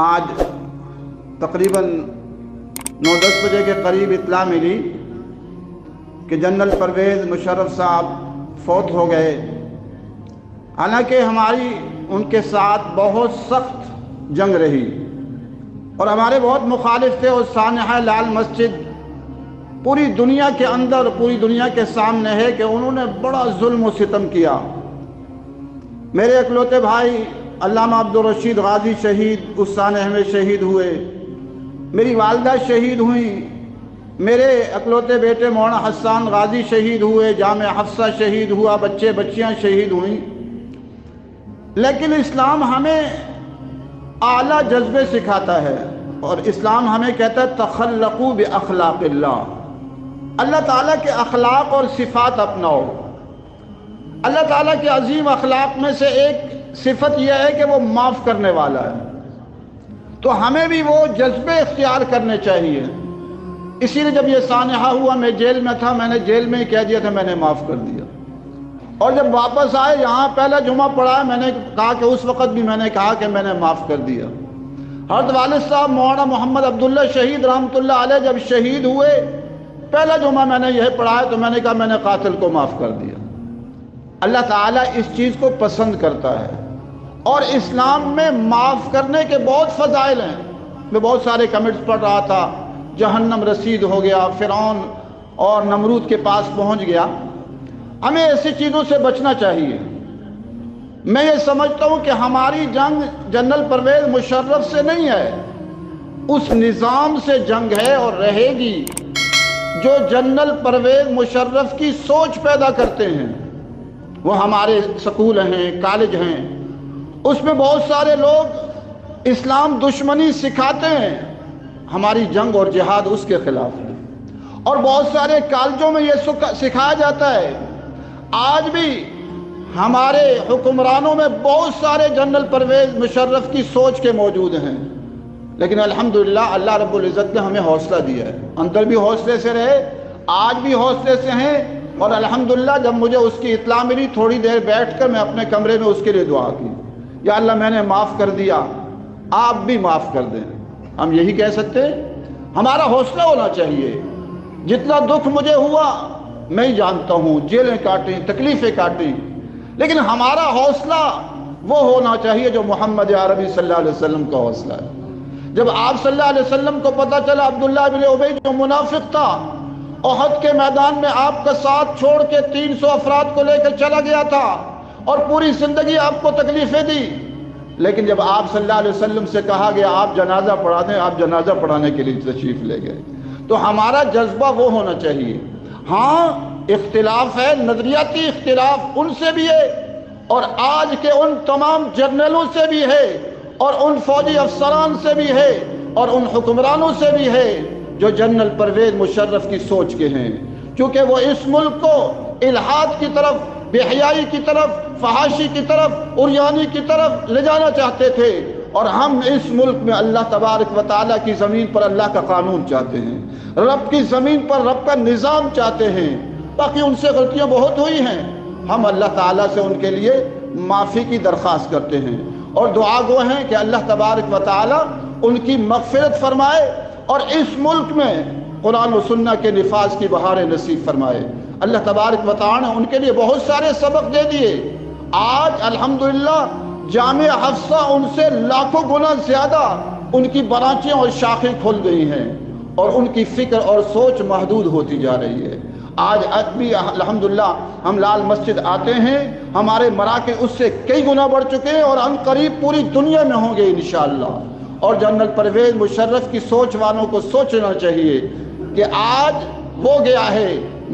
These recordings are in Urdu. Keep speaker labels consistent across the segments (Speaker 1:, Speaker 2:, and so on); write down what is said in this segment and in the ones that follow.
Speaker 1: آج تقریباً 9-10 بجے کے قریب اطلاع ملی کہ جنرل پرویز مشرف صاحب فوت ہو گئے۔ حالانکہ ہماری ان کے ساتھ بہت سخت جنگ رہی اور ہمارے بہت مخالف تھے، اور سانحہ لال مسجد پوری دنیا کے اندر، پوری دنیا کے سامنے ہے کہ انہوں نے بڑا ظلم و ستم کیا۔ میرے اکلوتے بھائی علامہ عبدالرشید غازی شہید اس سانحہ میں شہید ہوئے، میری والدہ شہید ہوئیں، میرے اکلوتے بیٹے مولانا حسان غازی شہید ہوئے، جامعہ حفصہ شہید ہوا، بچے بچیاں شہید ہوئیں۔ لیکن اسلام ہمیں اعلیٰ جذبے سکھاتا ہے، اور اسلام ہمیں کہتا ہے تخلقوا باخلاق اللہ، اللہ تعالیٰ کے اخلاق اور صفات اپناؤ۔ اللہ تعالیٰ کے عظیم اخلاق میں سے ایک صفت یہ ہے کہ وہ معاف کرنے والا ہے، تو ہمیں بھی وہ جذبے اختیار کرنے چاہیے۔ اسی لیے جب یہ سانحہ ہوا، میں جیل میں تھا، میں نے جیل میں ہی کہہ دیا تھا میں نے معاف کر دیا، اور جب واپس آئے یہاں پہلا جمعہ پڑھا، میں نے کہا کہ اس وقت بھی میں نے کہا کہ میں نے معاف کر دیا۔ حضرت والد صاحب مولانا محمد عبداللہ شہید رحمۃ اللہ علیہ جب شہید ہوئے، پہلا جمعہ میں نے یہ پڑھا ہے تو میں نے کہا میں نے قاتل کو معاف کر دیا۔ اللہ تعالیٰ اس چیز کو پسند کرتا ہے، اور اسلام میں معاف کرنے کے بہت فضائل ہیں۔ میں بہت سارے کمنٹس پڑھ رہا تھا، جہنم رسید ہو گیا، فرعون اور نمرود کے پاس پہنچ گیا۔ ہمیں ایسی چیزوں سے بچنا چاہیے۔ میں یہ سمجھتا ہوں کہ ہماری جنگ جنرل پرویز مشرف سے نہیں ہے، اس نظام سے جنگ ہے اور رہے گی جو جنرل پرویز مشرف کی سوچ پیدا کرتے ہیں۔ وہ ہمارے سکول ہیں، کالج ہیں، اس میں بہت سارے لوگ اسلام دشمنی سکھاتے ہیں، ہماری جنگ اور جہاد اس کے خلاف ہے۔ اور بہت سارے کالجوں میں یہ سکھایا جاتا ہے۔ آج بھی ہمارے حکمرانوں میں بہت سارے جنرل پرویز مشرف کی سوچ کے موجود ہیں، لیکن الحمدللہ اللہ رب العزت نے ہمیں حوصلہ دیا ہے، اندر بھی حوصلے سے رہے، آج بھی حوصلے سے ہیں۔ اور الحمدللہ جب مجھے اس کی اطلاع ملی، تھوڑی دیر بیٹھ کر میں اپنے کمرے میں اس کے لیے دعا کی، یا اللہ میں نے معاف کر دیا، آپ بھی معاف کر دیں۔ ہم یہی کہہ سکتے ہیں، ہمارا حوصلہ ہونا چاہیے۔ جتنا دکھ مجھے ہوا میں ہی جانتا ہوں، جیلیں کاٹیں، تکلیفیں کاٹیں، لیکن ہمارا حوصلہ وہ ہونا چاہیے جو محمد عربی صلی اللہ علیہ وسلم کا حوصلہ ہے۔ جب آپ صلی اللہ علیہ وسلم کو پتہ چلا عبداللہ بن ابی جو منافق تھا، احد کے میدان میں آپ کا ساتھ چھوڑ کے 300 افراد کو لے کر چلا گیا تھا، اور پوری زندگی آپ کو تکلیفیں دی، لیکن جب آپ صلی اللہ علیہ وسلم سے کہا گیا آپ جنازہ پڑھا دیں، آپ جنازہ پڑھانے کے لیے تشریف لے گئے۔ تو ہمارا جذبہ وہ ہونا چاہیے۔ ہاں اختلاف ہے، نظریاتی اختلاف ان سے بھی ہے، اور آج کے ان تمام جرنلوں سے بھی ہے، اور ان فوجی افسران سے بھی ہے، اور ان حکمرانوں سے بھی ہے جو جنرل پرویز مشرف کی سوچ کے ہیں، کیونکہ وہ اس ملک کو الحاد کی طرف، بے حیائی کی طرف، فحاشی کی طرف، عریانی کی طرف لے جانا چاہتے تھے، اور ہم اس ملک میں اللہ تبارک و تعالیٰ کی زمین پر اللہ کا قانون چاہتے ہیں، رب کی زمین پر رب کا نظام چاہتے ہیں۔ باقی ان سے غلطیاں بہت ہوئی ہیں، ہم اللہ تعالیٰ سے ان کے لیے معافی کی درخواست کرتے ہیں، اور دعا گو ہیں کہ اللہ تبارک و تعالیٰ ان کی مغفرت فرمائے، اور اس ملک میں قرآن و سنت کے نفاذ کی بہاریں نصیب فرمائے۔ اللہ تبارک و تعالیٰ نے ان کے لیے بہت سارے سبق دے دیے۔ آج الحمدللہ جامعہ حفصہ ان سے لاکھوں گنا زیادہ ان کی برانچیں اور شاخیں کھل گئی ہیں، اور ان کی فکر اور سوچ محدود ہوتی جا رہی ہے۔ آج بھی الحمدللہ ہم لال مسجد آتے ہیں، ہمارے مراکز اس سے کئی گنا بڑھ چکے ہیں، اور عنقریب پوری دنیا میں ہوں گے انشاءاللہ۔ اور جنرل پرویز مشرف کی سوچ والوں کو سوچنا چاہیے کہ آج وہ گیا ہے،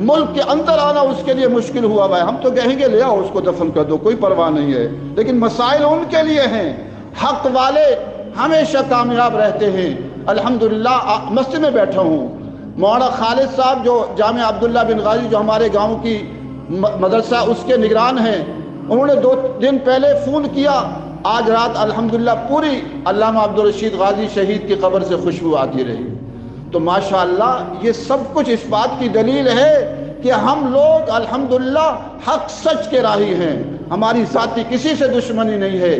Speaker 1: ملک کے اندر آنا اس کے لیے مشکل ہوا ہے، ہم تو کہیں گے لے آؤ اس کو دفن کر دو، کوئی پرواہ نہیں ہے، لیکن مسائل ان کے لیے ہیں۔ حق والے ہمیشہ کامیاب رہتے ہیں۔ الحمدللہ مسجد میں بیٹھا ہوں، مولانا خالد صاحب جو جامعہ عبداللہ بن غازی جو ہمارے گاؤں کی مدرسہ اس کے نگران ہیں، انہوں نے 2 دن پہلے فون کیا، آج رات الحمدللہ پوری علامہ عبدالرشید غازی شہید کی قبر سے خوشبو آتی رہی۔ تو ماشاءاللہ یہ سب کچھ اس بات کی دلیل ہے کہ ہم لوگ الحمدللہ حق سچ کے راہی ہیں، ہماری ذاتی کسی سے دشمنی نہیں ہے۔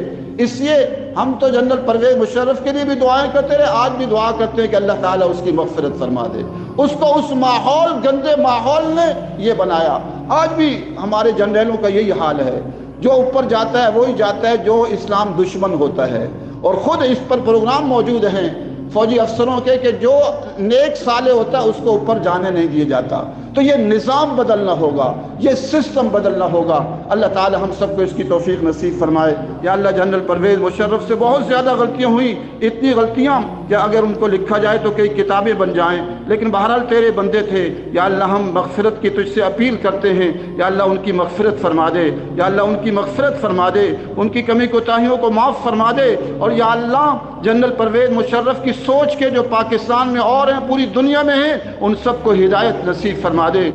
Speaker 1: اس لیے ہم تو جنرل پرویز مشرف کے لیے بھی دعائیں کرتے رہے، آج بھی دعا کرتے ہیں کہ اللہ تعالیٰ اس کی مغفرت فرما دے۔ اس کو اس ماحول، گندے ماحول نے یہ بنایا۔ آج بھی ہمارے جنرلوں کا یہی حال ہے، جو اوپر جاتا ہے وہی جاتا ہے جو اسلام دشمن ہوتا ہے، اور خود اس پر پروگرام موجود ہیں فوجی افسروں کے کہ جو نیک صالح ہوتا ہے اس کو اوپر جانے نہیں دیا جاتا۔ تو یہ نظام بدلنا ہوگا، یہ سسٹم بدلنا ہوگا۔ اللہ تعالی ہم سب کو اس کی توفیق نصیب فرمائے۔ یا اللہ جنرل پرویز مشرف سے بہت زیادہ غلطیاں ہوئیں، اتنی غلطیاں کہ اگر ان کو لکھا جائے تو کئی کتابیں بن جائیں، لیکن بہرحال تیرے بندے تھے۔ یا اللہ ہم مغفرت کی تجھ سے اپیل کرتے ہیں، یا اللہ ان کی مغفرت فرما دے، یا اللہ ان کی مغفرت فرما دے، ان کی کمی کوتاہیوں کو معاف فرما دے، اور یا اللہ جنرل پرویز مشرف کی سوچ کے جو پاکستان میں اور ہیں، پوری دنیا میں ہیں، ان سب کو ہدایت نصیب فرما دے۔